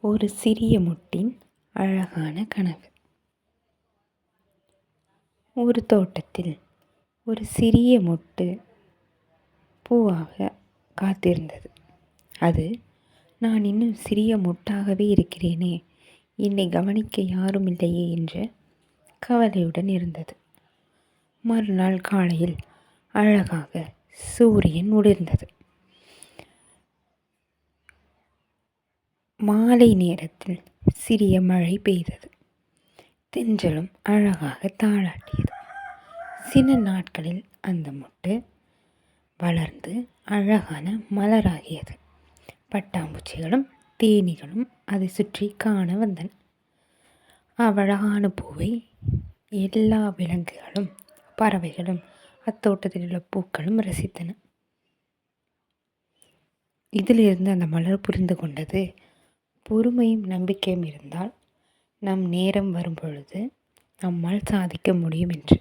ஒரு சிறிய முட்டின் அழகான கனவு. ஒரு தோட்டத்தில் ஒரு சிறிய மொட்டு பூவாக காத்திருந்தது. அது, நான் இன்னும் சிறிய மொட்டாகவே இருக்கிறேனே, என்னை கவனிக்க யாரும் இல்லையே என்ற கவலையுடன் இருந்தது. மறுநாள் காலையில் அழகாக சூரியன் உதிர்ந்தது. மாலை நேரத்தில் சிறிய மழை பெய்தது. தென்றலும் அழகாக தாளாட்டியது. சில நாட்களில் அந்த மொட்டு வளர்ந்து அழகான மலராகியது. பட்டாம்பூச்சிகளும் தேனீகளும் அதை சுற்றி காண வந்தன. அவ்வழகான பூவை எல்லா விலங்குகளும் பறவைகளும் அத்தோட்டத்தில் உள்ள பூக்களும் ரசித்தன. இதிலிருந்து அந்த மலர் புரிந்து கொண்டது, பொறுமையும் நம்பிக்கையும் இருந்தால் நம் நேரம் வரும்பொழுது நம்மால் சாதிக்க முடியும் என்று.